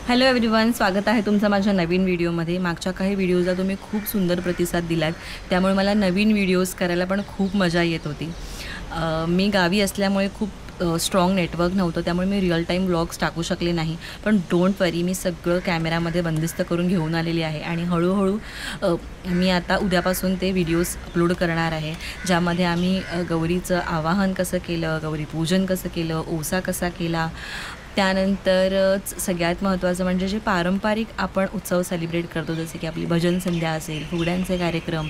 Hello everyone, स्वागत आहे तुमचं माझ्या नवीन व्हिडिओमध्ये। मागच्या काही व्हिडिओजला तुम्ही खूप सुंदर प्रतिसाद दिलात, त्यामुळे मला नवीन व्हिडिओज करायला पण खूप मजा येत होती। मी गावी असल्यामुळे खूप स्ट्रॉंग नेटवर्क नव्हतं, त्यामुळे मी रिअल टाईम व्लॉग्स टाकू शकले नाही। पण डोंट वरी, मी सगळं कॅमेरामध्ये बंदिस्त करून घेऊन आलेली आहे आणि हळूहळू मी आता उद्यापासून ते व्हिडिओज अपलोड करणार आहे, ज्यामध्ये आम्ही गौरीचं आवाहन कसं केलं, गौरी पूजन कसं केलं, ओसा कसा केला, त्यानंतरच सगळ्यात महत्त्वाचं म्हणजे जे पारंपरिक आपण उत्सव सेलिब्रेट करतो, जसे की आपली भजन संध्या असेल, फुगड्यांचे कार्यक्रम,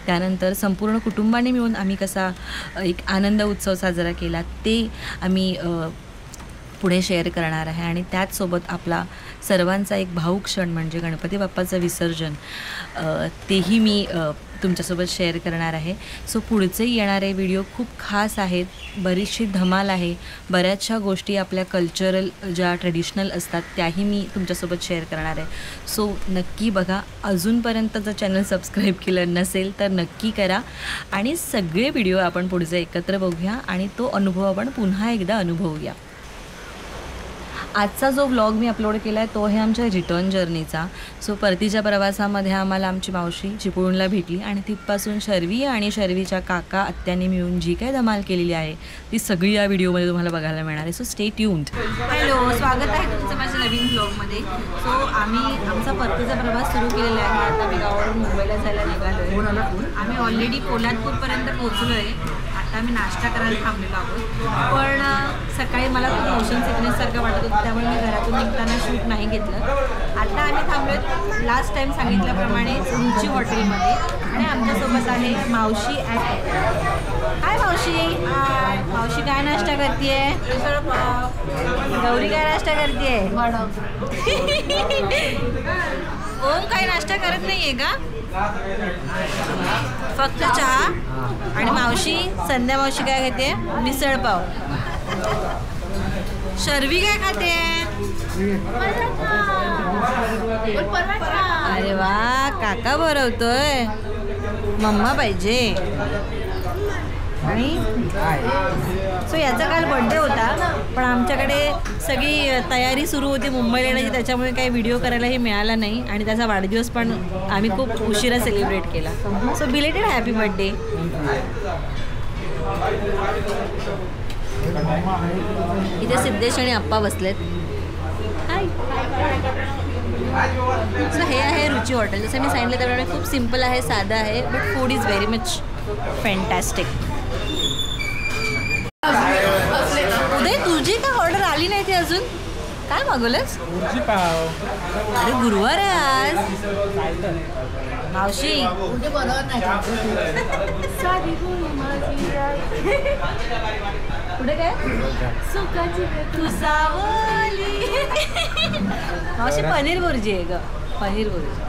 त्यानंतर संपूर्ण कुटुंबाने मिळून आम्ही कसा एक आनंद उत्सव साजरा केला ते आम्ही पुढे शेअर करणार आहे। आणि त्याचसोबत आपला सर्वांचा एक भावूक क्षण म्हणजे गणपती बाप्पाचं विसर्जन, तेही मी तुमच्यासोबत शेअर करणार आहे। सो पुढचे येणारे व्हिडिओ खूप खास आहेत, बरीचशी धमाल आहे, बऱ्याचशा गोष्टी आपल्या कल्चरल ज्या ट्रेडिशनल असतात त्याही मी तुमच्यासोबत शेअर करणार आहे। सो नक्की बघा। अजूनपर्यंत जर चॅनल सबस्क्राईब केलं नसेल तर नक्की करा आणि सगळे व्हिडिओ आपण पुढचे एकत्र बघूया आणि तो अनुभव आपण पुन्हा एकदा अनुभवूया। आजचा जो व्लॉग मी अपलोड केला आहे तो आहे आमच्या रिटर्न जर्नीचा। सो परतीच्या प्रवासामध्ये आम्हाला आमची मावशी चिपळूणला भेटली आणि तिथपासून शर्वी आणि शर्वीच्या काका आत्यांनी मिळून जी काय धमाल केलेली आहे ती सगळी या व्हिडिओमध्ये तुम्हाला बघायला मिळणार आहे। So stay tuned. हॅलो, स्वागत आहे तुमचं माझ्या नवीन व्लॉगमध्ये। सो आम्ही आमचा परतीचा प्रवास सुरू केलेला आहे। आता मी गावावरून मुंबईला जायला निघालो आहे। आम्ही ऑलरेडी पोलादपूरपर्यंत पोहोचलो आहे। आता आम्ही नाश्ता करायला थांबलेलो आहोत, पण सकाळी मला खूप मोशन सिकनेससारखं वाटत होतं, त्यामुळे मी घरातून निघताना शूट नाही घेतलं। आता आम्ही थांबलो लास्ट टाईम सांगितल्याप्रमाणे रुची हॉटेलमध्ये आणि आमच्यासोबत आहे मावशी। हाय मावशी। मावशी काय नाश्ता करते? गौरी काय नाश्ता करते? ओम काय नाश्ता करत नाही आहे का? फक्त चहा? आणि मावशी, संध्या मावशी काय खाते? मिसळ पाव। शर्वी काय खाते? अरे वा, काका भरवतोय, मम्मा पाहिजे। आणि सो याचा काल बर्थडे होता, पण आमच्याकडे सगळी तयारी सुरू होती मुंबईला येण्याची, त्याच्यामुळे काही व्हिडिओ करायलाही मिळाला नाही आणि त्याचा वाढदिवस पण आम्ही खूप उशिरा सेलिब्रेट केला। So belated happy birthday. इथे सिद्धेश आणि आप्पा बसलेत। हाय। सो हे आहे रुची हॉटेल। जसं मी सांगितलं त्याप्रमाणे खूप सिम्पल आहे, साधं आहे, but food is very much fantastic. Uday, तुझी का ऑर्डर आली नाही ती अजून? काय मागवलंस? अरे गुरुवार आहे आज। मावशी पुढे काय? मावशी पनीर भुर्जी आहे ग, पनीर भुर्जी।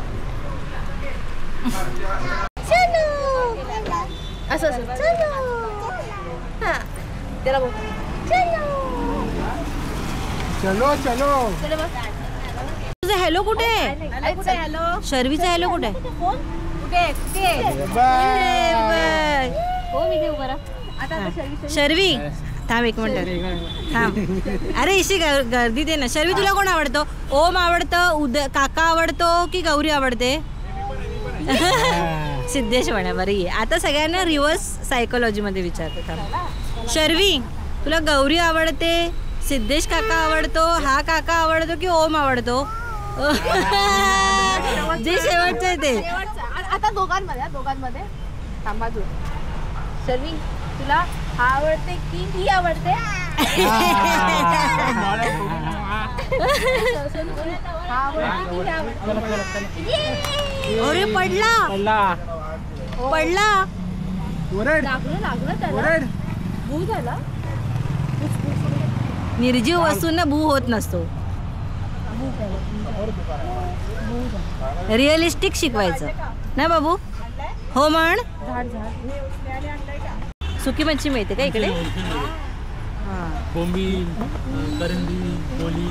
असं चलो चलो। तुझं हॅलो कुठे आहे? हॅलो, शर्वीचा हॅलो कुठे आहे? शर्वी थांब एक मिनिट थांब। अरे इशी गर्दी दे ना। शर्वी, तुला कोण आवडतं? ओम आवडतं, काका आवडतो की गौरी आवडते? सिद्धेश म्हणा। बरी आहे, आता सगळ्यांना रिव्हर्स सायकोलॉजीमध्ये विचारते। थांब। शर्वी, तुला गौरी आवडते, सिद्धेश काका आवडतो, हा काका आवडतो की ओम आवडतो? जे शेवटचं आहे ते आता दोघांमध्ये थांबा तू। शर्वी, तुला हा आवडते की ही आवडते? अरे पडला पडला। भू झाला। निर्जीव वस्तूंना भू होत नसतो। रिअलिस्टिक शिकवायचं ना बाबू? हो म्हण। सुकी मच्छी मिळते का इकडे? बोंबील, करंदी, कोली,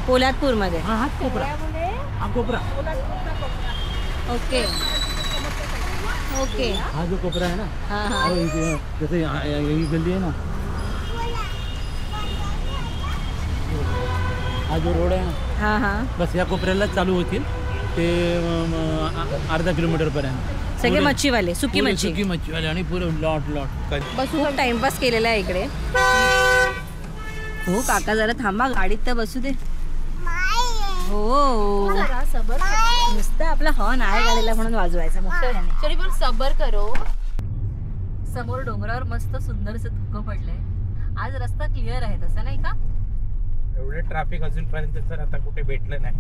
पोलादपूर मध्ये। कोपरा। Okay okay. हा जो कोपरा है ना, हाँ हाँ जैसे यही गली है ना, हा जो रोड आहे ना, हां हां. बस या कोपऱ्याला चालू होतील ते अर्धा किलोमीटरपर्यंत सगळे मच्छीवाले, सुकी पुरे मच्छी. सुकी मच्छीवाले आणि पुरे लॉट खूप टाइमपास केलेला आहे इकडे. हो काका जरा थांबा, गाडीत तर बसू दे. हो जरा सबर करो. नुसतं आपला हॉर्न आहे गाडीला म्हणून वाजवायचा मोठ्याने. चली पण सबर करो. समोर डोंगरावर मस्त सुंदरसं धुकं पडलंय. आज रस्ता क्लिअर आहे तसा नाही का? एवढे ट्रॅफिक अजूनपर्यंत तर आता कुठे भेटलं नाही.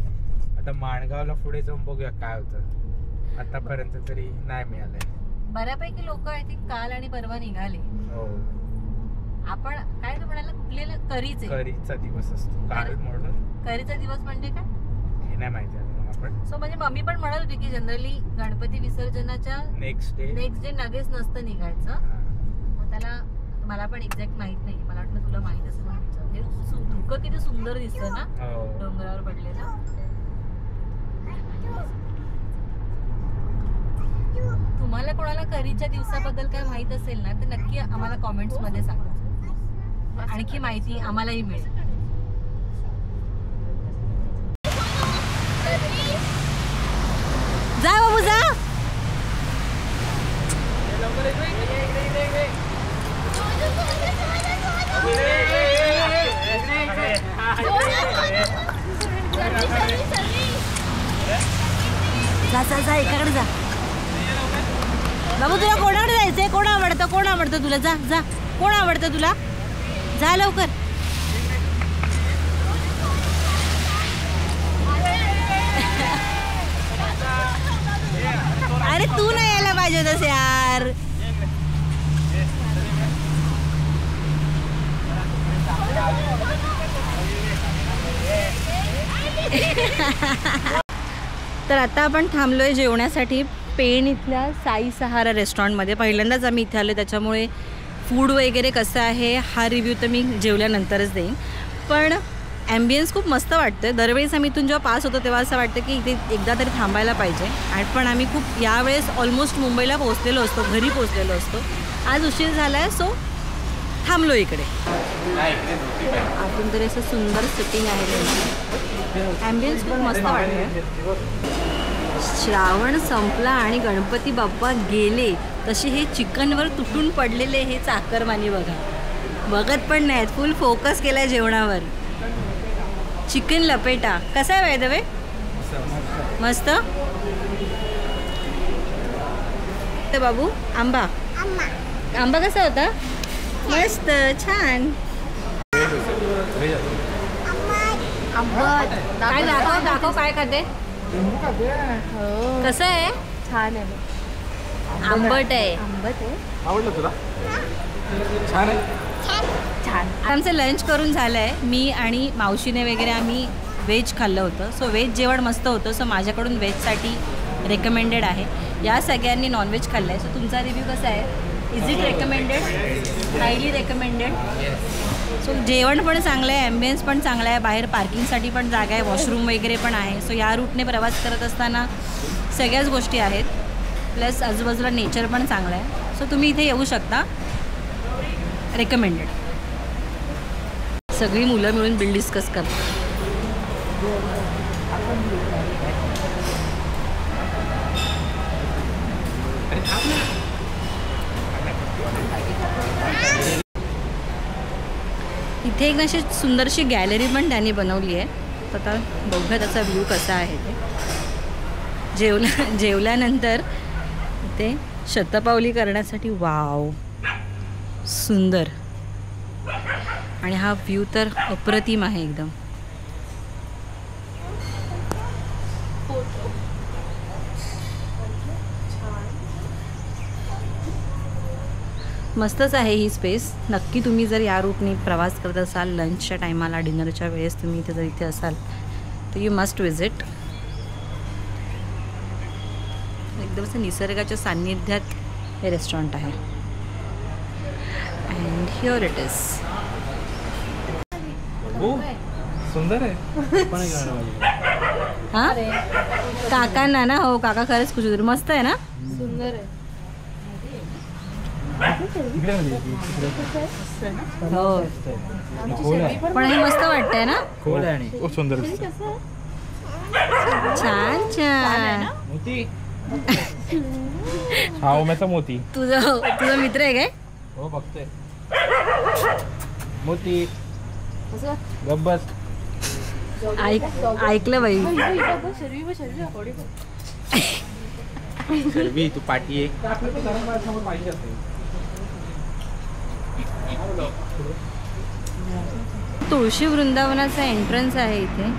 आता माणगावला पुढे जाऊन बघूया काय होतं. आतापर्यंत तरी नाही मिळालंय. बऱ्यापैकी लोक आय थिंक काल आणि परवा निघाले. हो, आपण काय तो म्हणाला कुठलेला करीचे करीचा दिवस असतो काल म्हणून. करीचा दिवस म्हणजे काय हे नाही माहिती आहे आपण. सो म्हणजे मम्मी पण म्हणत होती की जनरली गणपती विसर्जनाच्या नेक्स्ट डे लगेच नसतं निघायचं. मग त्याला मला पण एक्झॅक्ट माहित नाही. मला वाटलं तुला माहित असेल म्हणून विचारते. हे धुकं किती सुंदर दिसतं ना हो. डोंगरावर पडलेलं. तुम्हाला कोणाला करीच्या दिवसाबद्दल काय माहित असेल ना तर नक्की आम्हाला कॉमेंट्स मध्ये सांगा. आणखी माहिती आम्हालाही मिळेल. जा बाबू जा. जा इकडे जा. बाबू तुला कोणाकडे जायचंय? कोण आवडतं तुला? जा जा. कोण आवडतं तुला? जा लवकर. अरे तू नाही यायला पाहिजे होतस यार. तर आता आपण थांबलोय जेवण्यासाठी पेण इथल्या साई सहारा रेस्टॉरंटमध्ये. पहिल्यांदाच आम्ही इथे आलो, त्याच्यामुळे फूड वगैरे कसं आहे हा रिव्ह्यू तर मी जेवल्यानंतरच देईन. पण ॲम्बियन्स खूप मस्त वाटतं. दरवेळेस आम्ही इथून जेव्हा पास होतो तेव्हा असं वाटतं की इथे एकदा तरी थांबायला पाहिजे. आणि पण आम्ही खूप यावेळेस ऑलमोस्ट मुंबईला पोहोचलेलो असतो, घरी पोहोचलेलो असतो. आज उशीर झाला आहे सो थांबलो इकडे. आतून तरी असं सुंदर सिटिंग आहे. ॲम्बियन्स खूप मस्त वाटतं. श्रावण संपला आणि गणपती बाप्पा गेले तसे हे चिकनवर तुटून पडलेले हे चाकरमानी बघत पण नाहीत. फुल फोकस केलाय जेवणावर. चिकन लपेटा कसा आहे बाय द वे? मस्त. ते बाबू आंबा कसा होता? मस्त छान. काय दाखव काय खाते? कसं आहे? छान आहे. आंबट आहे. आवडलं तुला? छान आहे. छान. आमचं लंच करून झालं आहे. मी आणि मावशीने वगैरे आम्ही व्हेज खाल्लं होतं. सो व्हेज जेवण मस्त होतं. सो माझ्याकडून व्हेजसाठी रेकमेंडेड आहे. या सगळ्यांनी नॉनव्हेज खाल्लं आहे. सो तुमचा रिव्ह्यू कसा आहे? Is it recommended? Highly recommended. So जेवण पण चांगलं आहे, ॲम्बियन्स पण चांगला आहे. बाहेर पार्किंगसाठी पण जागा आहे, वॉशरूम वगैरे पण आहे. सो या रूटने प्रवास करत असताना सगळ्याच गोष्टी आहेत. प्लस आजूबाजूला नेचर पण चांगलं आहे. सो तुम्ही इथे येऊ शकता. रेकमेंडेड. सगळी मुलं मिळून बिल डिस्कस करतात. इथे एक अशी सुंदरशी गॅलरी पण त्यांनी बनवली आहे. तर आता बघूया त्याचा व्ह्यू कसा आहे ते. जेवल्यानंतर इथे शतपावली करण्यासाठी वाव सुंदर. आणि हा व्ह्यू तर अप्रतिम आहे एकदम. मस्तच आहे ही स्पेस. नक्की तुम्ही जर या रूटने प्रवास करत असाल लंचच्या टायमाला, डिनरच्या वेळेस तुम्ही इथे जर इथे असाल तर यू मस्ट विजिट. एकदम असं निसर्गाच्या सान्निध्यात हे रेस्टॉरंट आहे. And here it is. सुंदर आहे. हां काकांना ना. हो काका खरंच खुश होते. मस्त आहे ना? सुंदर आहे. हो पण हे मस्त वाटतंय ना. खोल आहे खूप सुंदर छान छान. मोती हा ओम्याचा मोती. तुझा मित्र आहे काय? हो बघतोय. मोती गब्बस ऐकलं बाई. सर्वी तू पाठी एक तुळशी वृंदावनाचा एंट्रन्स आहे इथे,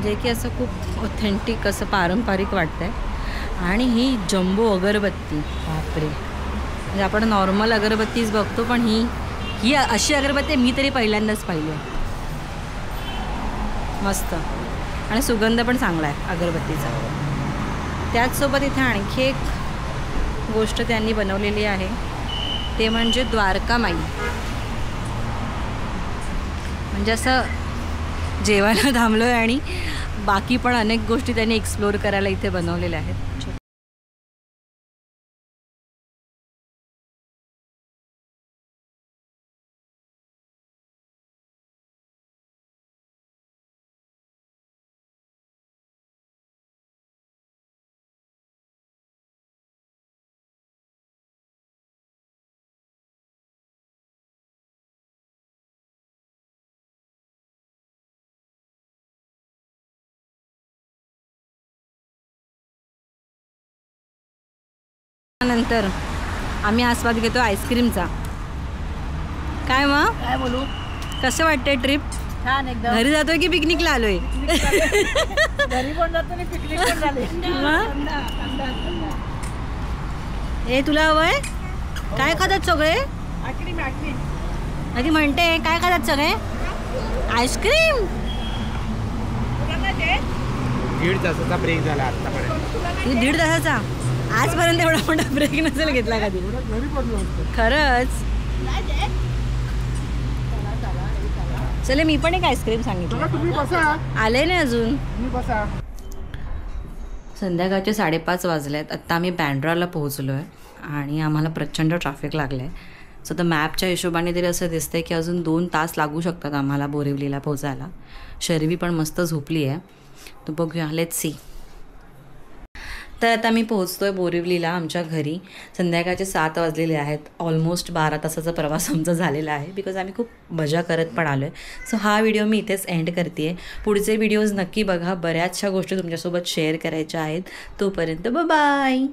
जे की असं खूप ऑथेंटिक असं पारंपरिक वाटतंय. आणि ही जम्बो अगरबत्ती, बापरे, म्हणजे आपण नॉर्मल अगरबत्तीच बघतो, पण ही अशी अगरबत्ती मी तरी पहिल्यांदाच पाहिली आहे. मस्त आणि सुगंध पण चांगला आहे अगरबत्तीचा. त्याचसोबत इथे आणखी एक गोष्ट त्यांनी बनवलेली आहे, ते म्हणजे द्वारकामाई. म्हणजे असं जेवायला थांबलो आहे आणि बाकी पण अनेक गोष्टी त्यांनी एक्सप्लोर करायला इथे बनवलेल्या आहेत. नंतर आम्ही आस्वाद घेतो आईस्क्रीमचा. काय मग काय बोलू, कसं वाटतंय ट्रिप? छान एकदम. घरी जातोय की पिकनिकला आलोय? घरी पण जातो आणि पिकनिक पण झाली. हे तुला हवंय? काय खातात सगळे? आधी म्हणते काय खातात सगळे? आईस्क्रीम. 1.5 तासाचा ब्रेक झाला आतापर्यंत. 1.5 तासाचा? आजपर्यंत एवढा मोठा ब्रेक नसेल घेतला कधी. खरंच. चले मी पण एक आईस्क्रीम सांगितलं. आले नाही अजून. संध्याकाळचे 5:30 वाजलेत. आत्ता आम्ही बँड्राला पोहोचलो आहे आणि आम्हाला प्रचंड ट्रॅफिक लागलं आहे. सो तर मॅपच्या हिशोबाने तरी असं दिसतंय की अजून 2 तास लागू शकतात आम्हाला बोरिवलीला पोहोचायला. शर्वी पण मस्त झोपली आहे. तर बघूया, लेट्स सी. तर आता मी पोहोचतो आहे बोरिवलीला आमच्या घरी. संध्याकाळचे 7 वाजलेले आहेत. ऑलमोस्ट 12 तासाचा प्रवास आमचा झालेला आहे, बिकॉज आम्ही खूप मजा करत पण आलो आहे. सो हा व्हिडिओ मी इथेच एंड करते आहे. पुढचे व्हिडिओज नक्की बघा, बऱ्याचशा गोष्टी तुमच्यासोबत शेअर करायच्या आहेत. तोपर्यंत बाय.